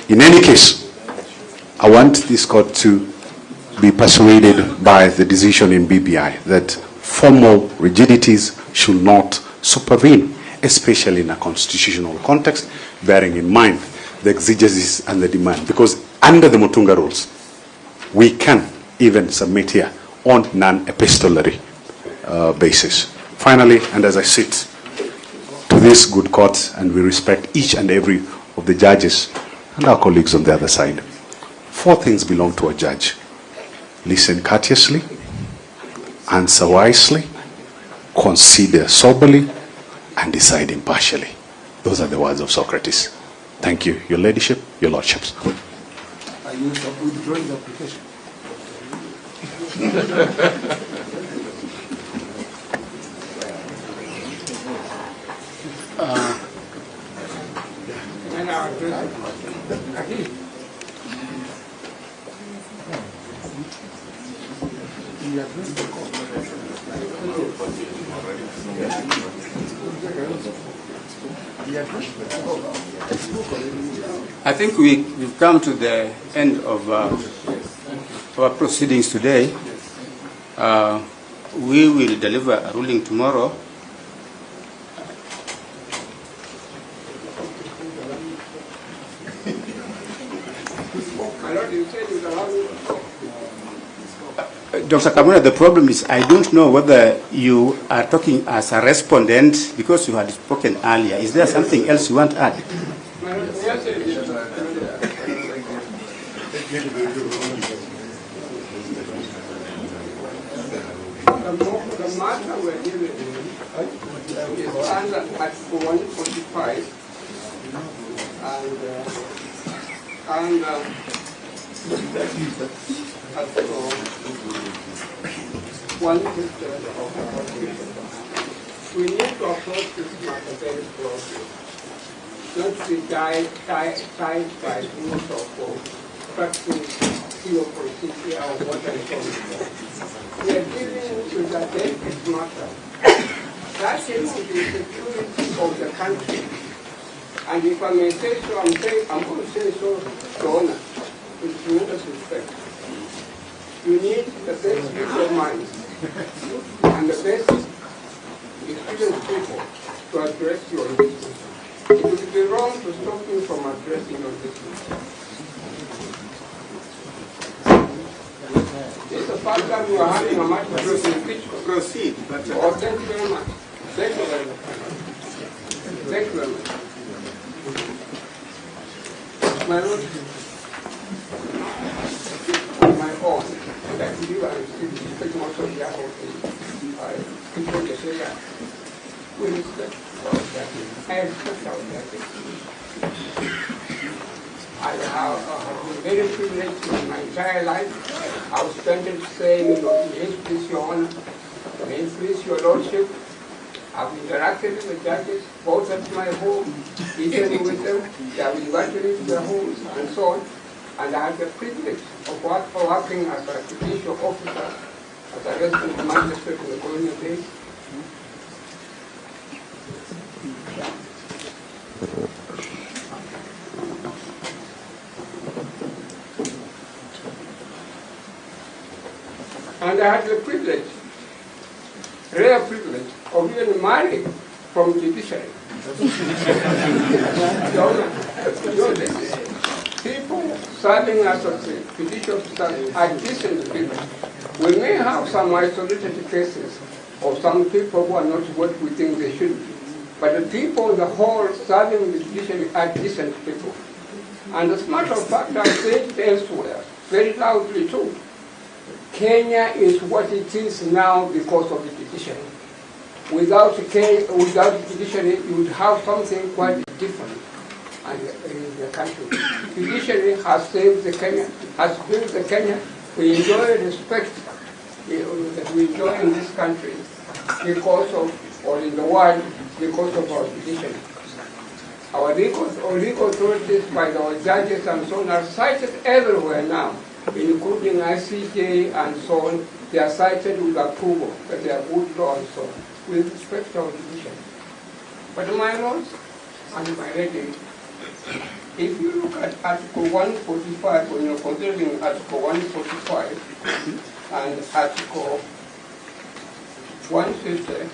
In any case, I want this court to be persuaded by the decision in BBI that formal rigidities should not supervene, especially in a constitutional context, bearing in mind the exigencies and the demand. Because under the Mutunga rules, we can even submit here on non-epistolary basis. Finally, and as I sit to this good court, and we respect each and every of the judges and our colleagues on the other side, 4 things belong to a judge: listen courteously, answer wisely, consider soberly, and decide impartially. Those are the words of Socrates. Thank you, Your Ladyship, Your Lordships. Are you withdrawing the application? I think we've come to the end of our proceedings today. We will deliver a ruling tomorrow. Dr. Kamuna, the problem is I don't know whether you are talking as a respondent because you had spoken earlier. Is there something else you want to add? The matter we're dealing with is under Article 145 and Article 157 of the Constitution. We need to approach this matter very closely, not to be tied by rules of practice, theocracy, or what I call it. We are dealing with a delicate matter that is the security of the country And if I may say so, I'm going to say so, Your Honor, with tremendous respect. You need the best people mind and the best experienced people to address your issues. It would be wrong to stop you from addressing your issues. It's a fact that we are having a much better impeachment. Proceed. Oh, thank you very much. Thank you very much. Thank you very much. My Lord, my own, that you are still most of the whole thing. I people to say that. We respect our judges. I respect our judges. I have been very privileged in my entire life. I've spent it saying, may it please Your Honor, may it please Your Lordship. I've interacted with the judges, both at my home, eating with them. They have invited me to their homes and so on. And I had the privilege of working as a judicial officer, as a resident magistrate in the colonial days. And I had the privilege, rare privilege, of even marrying from judiciary. People serving as a judicial officer are decent people. We may have some isolated cases of some people who are not what we think they should be. But the people on the whole serving the judiciary are decent people. And as a matter of fact, I've said it elsewhere, very loudly too. Kenya is what it is now because of the judiciary. Without the judiciary, you would have something quite different in the country. Judiciary has saved the Kenya, has built the Kenya. We enjoy respect that we enjoy in this country because of, or in the world, because of our judiciary. Our legal authorities, by our judges and so on, are cited everywhere now, including ICJ and so on. They are cited with approval, that they are good law and so on. We respect our judiciary. But my lords and my ladies, if you look at Article 145, when you're considering Article 145 and Article 150,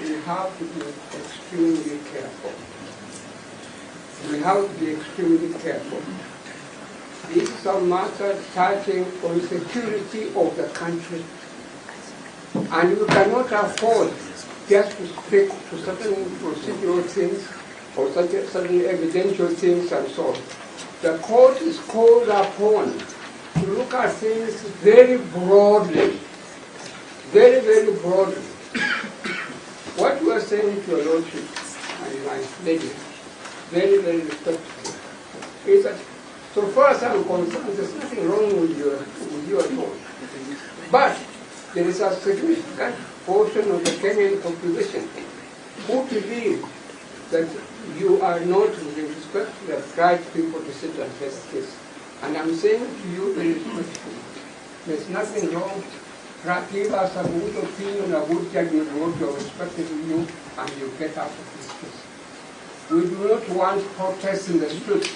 we have to be extremely careful. We have to be extremely careful. This is a matter touching on security of the country. And we cannot afford just to stick to certain procedural things or certain evidential things and so on. The court is called upon to look at things very broadly, very, very broadly. What we are saying to your Lordship and my lady, very, very respectful, is that so far as I'm concerned, there's nothing wrong with you at all. But there is a significant portion of the Kenyan population who believe that you are not, with respect to the right people to sit and face a case. And I'm saying to you very respectfully, there's nothing wrong. Give us a good opinion, a good judgment on what you are respecting to you, and you get out of this case. We do not want protests in the streets.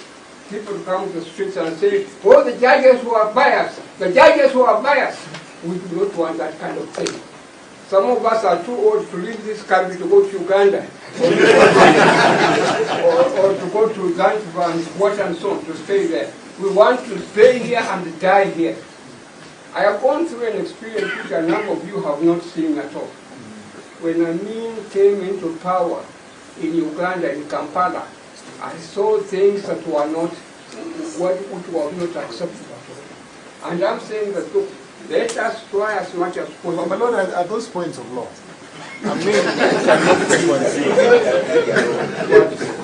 People come to the streets and say, oh, the judges who are biased, the judges who are biased. We do not want that kind of thing. Some of us are too old to leave this country to go to Uganda, or to go to Zanzibar and what and so on, to stay there. We want to stay here and die here. I have gone through an experience which a number of you have not seen at all. When Amin came into power in Uganda, in Kampala, I saw things that were not, which were not acceptable. And I'm saying that, look, let us try as much as possible. But Lord, at those points of law, I mean,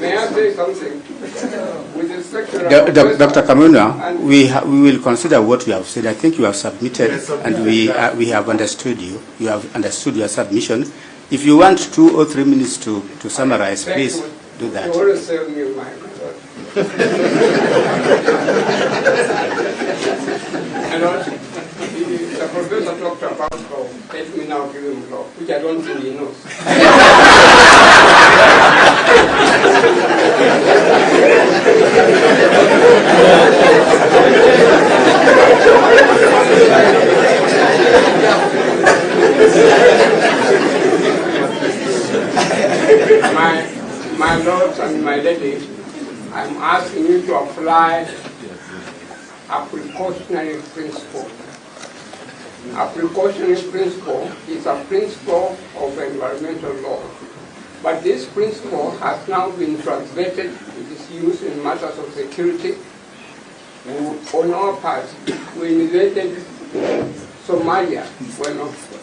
may I say something? With respect to Dr. Kamuna, we will consider what you have said. I think you have submitted, and we have understood you. You have understood your submission. If you want 2 or 3 minutes to summarize, please do that. You always save me my and also, the professor talked about law. Let me now give him law, which I don't think he knows. My lords and my ladies, I'm asking you to apply a precautionary principle. A precautionary principle is a principle of environmental law. But this principle has now been translated. It is used in matters of security. On our part, we invaded Somalia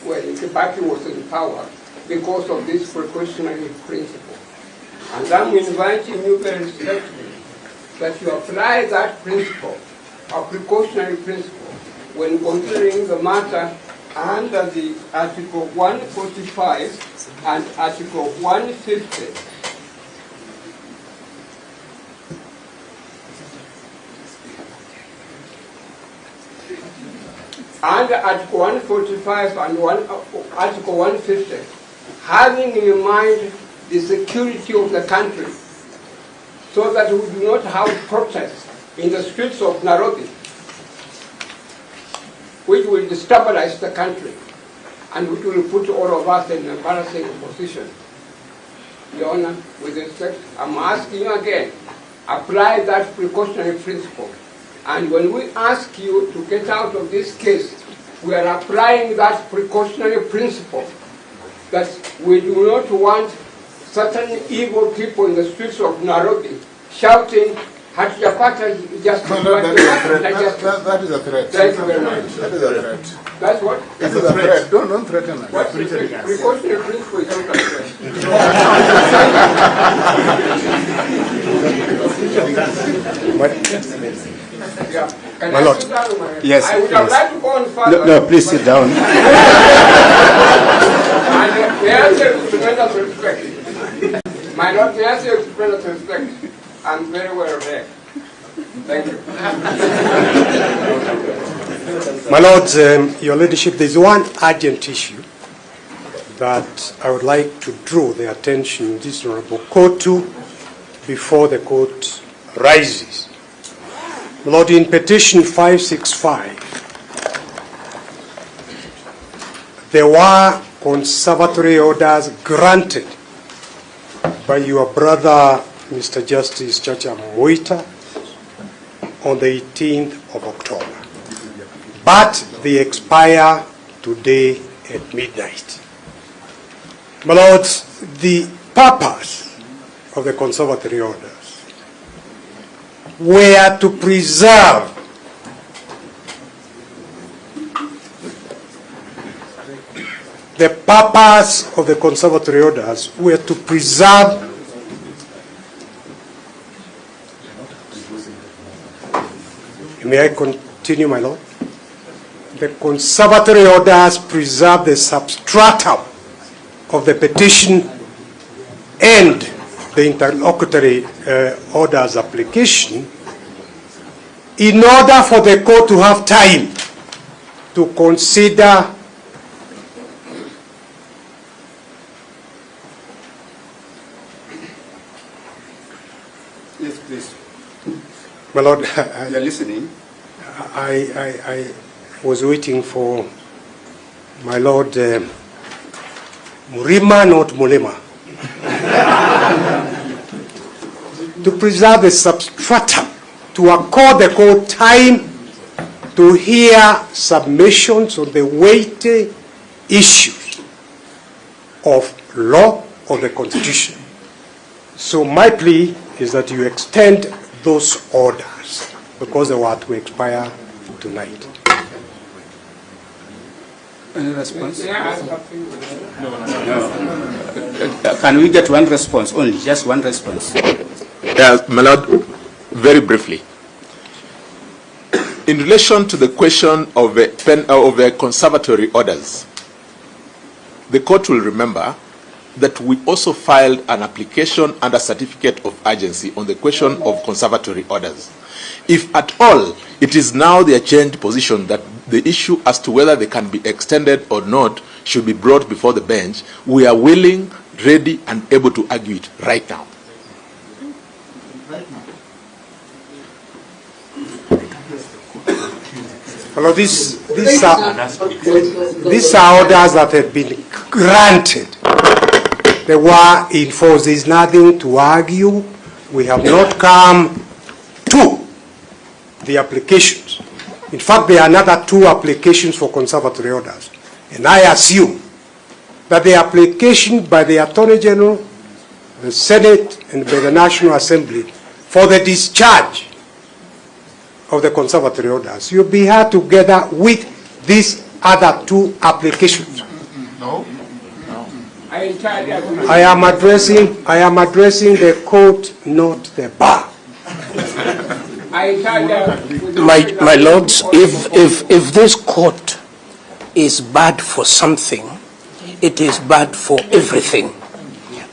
when Kibaki was in power because of this precautionary principle. And I'm inviting you very respectfully that you apply that principle, a precautionary principle, when considering the matter under the Article 145 and Article 150. Under Article 145 and Article 150, having in mind the security of the country, so that we do not have protests in the streets of Nairobi, which will destabilize the country and which will put all of us in an embarrassing position. Your Honor, with respect, I'm asking you again, apply that precautionary principle. And when we ask you to get out of this case, we are applying that precautionary principle that we do not want certain evil people in the streets of Nairobi shouting, Hatujapata justice. That is a threat. Thank you very much. That is a threat. That's what? It's a threat. Don't threaten us. What precautionary principle is not a threat? My lord. Yes. I would have liked to go on further. No, please sit down. And may I say with tremendous respect. My lord, may I say with tremendous respect. I'm very well read. Thank you. My lords, your leadership, there's one urgent issue that I would like to draw the attention of this honorable court to before the court rises. My lord, in Petition 565, there were conservatory orders granted by your brother, Mr. Justice Chacha Muite, on the 18th of October. But they expire today at midnight. My lords, the purpose of the conservatory orders were to preserve the purpose of the conservatory orders were to preserve May I continue, my lord? The conservatory orders preserve the substratum of the petition and the interlocutory orders application in order for the court to have time to consider Yes, please. My lord, you're listening. I was waiting for my lord Murima, not Mulema, to preserve the substratum, to accord the court time to hear submissions on the weighty issues of law of the Constitution. So my plea is that you extend those orders because they were to expire tonight. Any response? No. Can we get one response only? Just one response. My Lord, very briefly. In relation to the question of the conservatory orders, the court will remember that we also filed an application under certificate of urgency on the question of conservatory orders. If at all it is now their changed position that the issue as to whether they can be extended or not should be brought before the bench, we are willing, ready, and able to argue it right now. Hello, these are orders that have been granted They were in force. There is nothing to argue. We have not come to the applications. In fact, there are another 2 applications for conservatory orders. And I assume that the application by the Attorney General, the Senate, and by the National Assembly for the discharge of the conservatory orders, you'll be here together with these other 2 applications. No. I am addressing the court, not the bar. My lords, if this court is bad for something, it is bad for everything.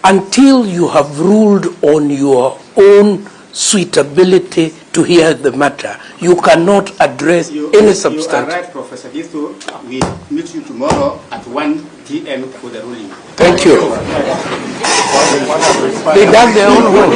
Until you have ruled on your own suitability to hear the matter, you cannot address any substance. You are right, Professor Githu. We meet you tomorrow at 1 p.m. for the ruling. Thank you. They done their own work.